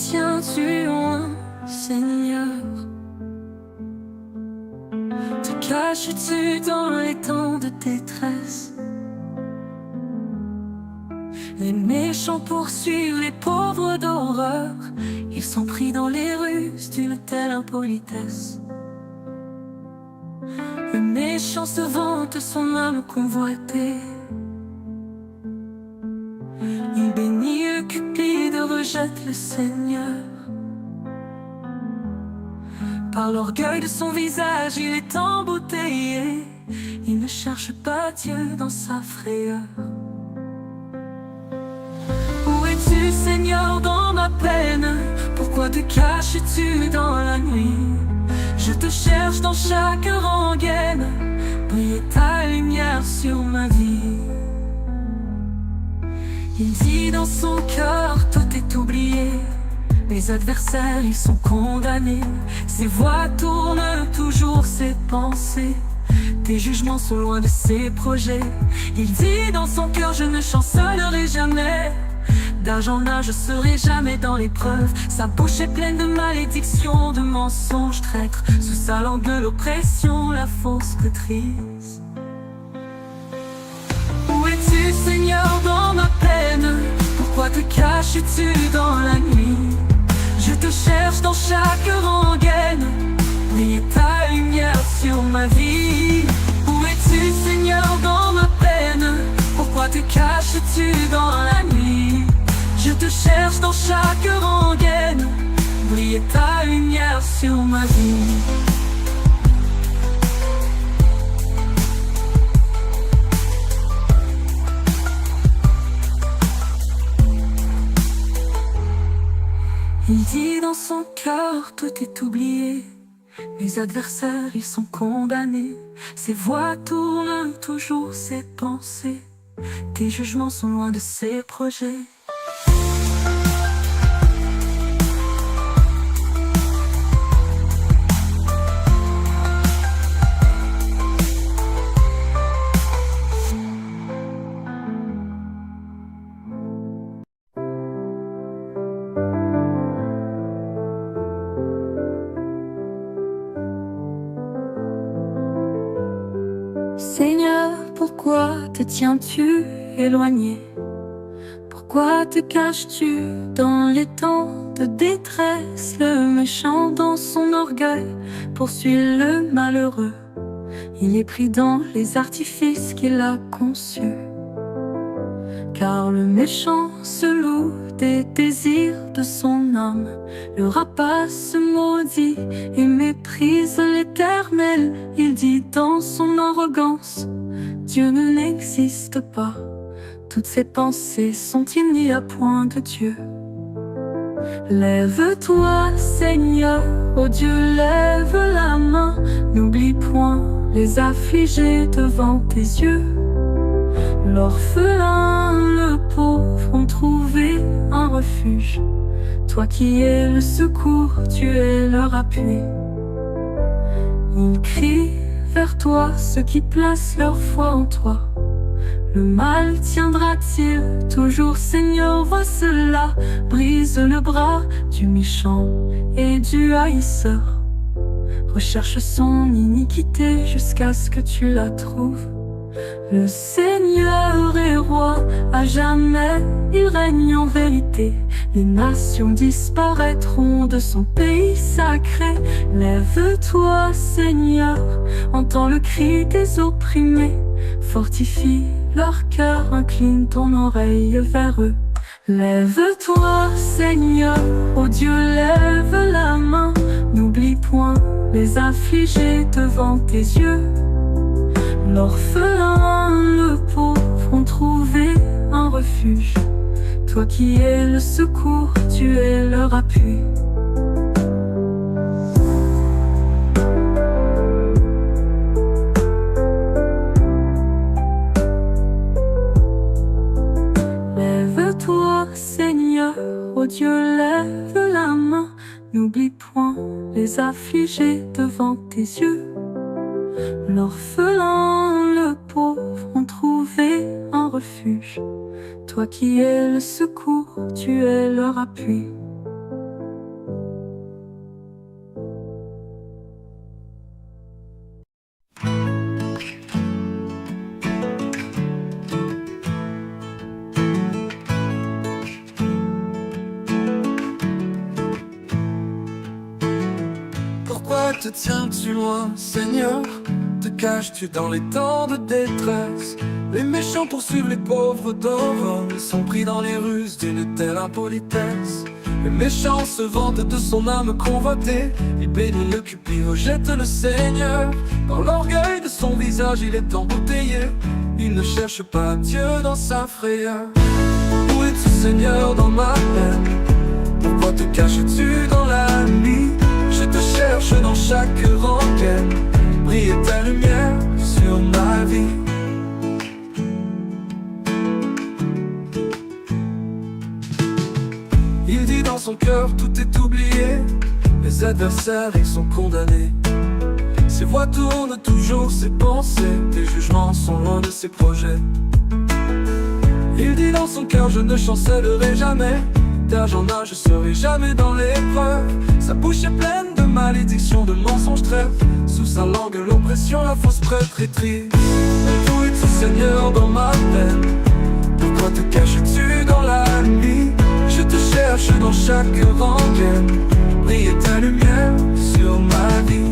tiens-tu loin, Seigneur? Te caches-tu dans les temps de détresse? Les méchants poursuivent les pauvres d'horreur. Ils sont pris dans les ruses d'une telle impolitesse. Le méchant se vante son âme convoitée. Il bénit le cupide, rejette le Seigneur. Par l'orgueil de son visage, il est embouteillé. Il ne cherche pas Dieu dans sa frayeur. Où es-tu, Seigneur, dans ma peine? Pourquoi te caches-tu dans la nuit? Je te cherche dans chaque rengaine. Brille ta lumière sur ma vie. Il dit dans son cœur, tout est oublié. Les adversaires, ils sont condamnés. Ses voix tournent toujours ses pensées. Tes jugements sont loin de ses projets. Il dit dans son cœur, je ne chancellerai jamais. D'âge en âge, je serai jamais dans l'épreuve. Sa bouche est pleine de malédictions, de mensonges traîtres. Sous sa langue de l'oppression, la fausse maîtrise. Où es-tu, Seigneur, dans ma peine? Pourquoi te caches-tu dans la nuit? Je te cherche dans chaque rengaine. Brille ta lumière sur ma vie. Où es-tu, Seigneur, dans ma peine? Pourquoi te caches-tu dans la nuit? Je te cherche dans chaque rengaine. Brille ta lumière sur ma vie. Il dit dans son cœur, tout est oublié. Les adversaires, ils sont condamnés. Ses voix tournent toujours ses pensées. Tes jugements sont loin de ses projets. Seigneur, pourquoi te tiens-tu éloigné? Pourquoi te caches-tu dans les temps de détresse? Le méchant dans son orgueil poursuit le malheureux. Il est pris dans les artifices qu'il a conçus. Car le méchant se loue des désirs de son âme. Le rapace se maudit et méprise l'Éternel. Il dit dans son arrogance, Dieu ne n'existe pas. Toutes ses pensées sont il n'y a point de Dieu. Lève-toi, Seigneur, ô Dieu, lève la main. N'oublie point les affligés devant tes yeux. L'orphelin, le pauvre ont trouvé un refuge. Toi qui es le secours, tu es leur appui. Ils crient vers toi, ceux qui placent leur foi en toi. Le mal tiendra-t-il toujours, Seigneur, vois cela. Brise le bras du méchant et du haïsseur. Recherche son iniquité jusqu'à ce que tu la trouves. Le Seigneur est roi, à jamais il règne en vérité. Les nations disparaîtront de son pays sacré. Lève-toi, Seigneur, entends le cri des opprimés. Fortifie leur cœur, incline ton oreille vers eux. Lève-toi, Seigneur, ô Dieu, lève la main. N'oublie point les affligés devant tes yeux. L'orphelin, le pauvre ont trouvé un refuge. Toi qui es le secours, tu es leur appui. Lève-toi, Seigneur, ô Dieu, lève la main. N'oublie point les affligés devant tes yeux. L'orphelin, le pauvre ont trouvé un refuge. Toi qui es le secours, tu es leur appui. Pourquoi te tiens-tu loin, Seigneur? Te caches-tu dans les temps de détresse? Les méchants poursuivent les pauvres d'or, ils sont pris dans les ruses d'une telle impolitesse. Les méchants se vantent de son âme convoitée, il bénit le cupide, rejette le Seigneur. Dans l'orgueil de son visage il est embouteillé, il ne cherche pas Dieu dans sa frayeur. Où es-tu, Seigneur, dans ma peine? Pourquoi te caches-tu dans la nuit? Je te cherche dans chaque rengaine, brille ta lumière sur ma vie. Il dit dans son cœur tout est oublié, les adversaires ils sont condamnés. Ses voix tournent toujours ses pensées, tes jugements sont loin de ses projets. Il dit dans son cœur je ne chancellerai jamais, d'âge en âge je serai jamais dans l'épreuve. Sa bouche est pleine de malédictions, de mensonges trêves, sous sa langue l'oppression, la fausse prêtrise. Où es-tu, Seigneur, dans ma peine? Pourquoi te caches-tu dans la nuit? Je te cherche dans chaque rengaine, brille ta lumière sur ma vie.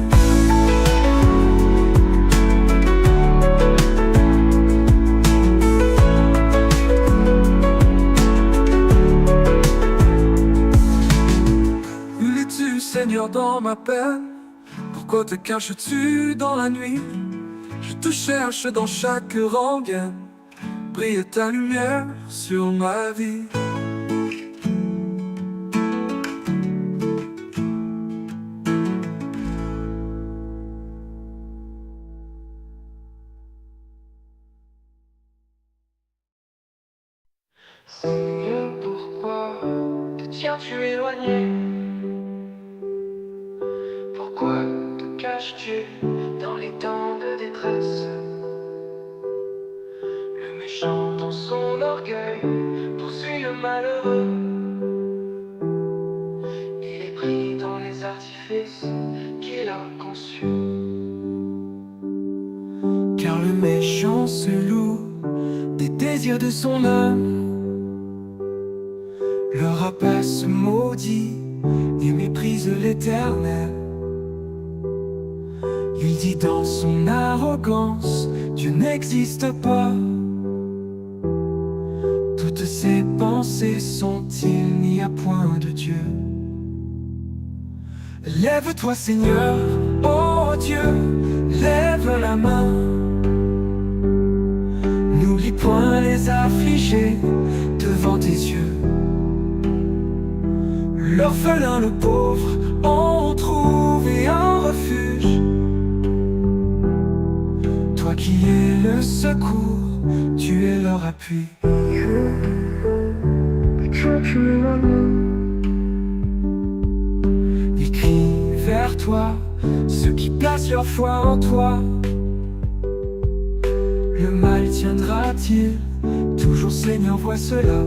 Où es-tu, Seigneur, dans ma peine? Pourquoi te caches-tu dans la nuit? Je te cherche dans chaque rengaine, brille ta lumière sur ma vie. Seigneur, pourquoi te tiens-tu éloigné? Pourquoi te caches-tu dans les temps de détresse? Le méchant dans son orgueil poursuit le malheureux, il est pris dans les artifices qu'il a conçus. Car le méchant se loue des désirs de son âme, le rapace maudit et méprise l'Éternel. Il dit dans son arrogance, Dieu n'existe pas. Toutes ses pensées sont il n'y a point de Dieu. Lève-toi, Seigneur, ô Dieu, lève la main. N'oublie point les affligés devant tes yeux. L'orphelin, le pauvre ont trouvé un refuge. Toi qui es le secours, tu es leur appui. Ils crient vers toi, ceux qui placent leur foi en toi. Le mal tiendra-t-il? Toujours, Seigneur, vois cela.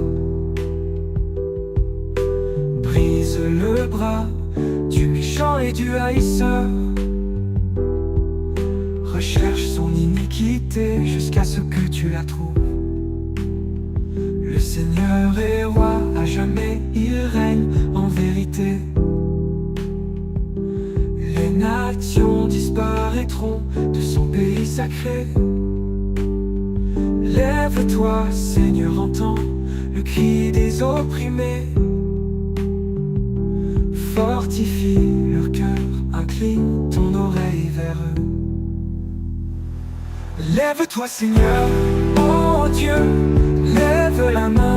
Brise le bras du méchant et du haïsseur. Recherche son iniquité jusqu'à ce que tu la trouves. Le Seigneur est roi, à jamais il règne en vérité. Les nations disparaîtront de son pays sacré. Lève-toi, Seigneur, entends le cri des opprimés. Fortifie leur cœur, incline ton oreille vers eux. Lève-toi, Seigneur, ô Dieu, lève la main.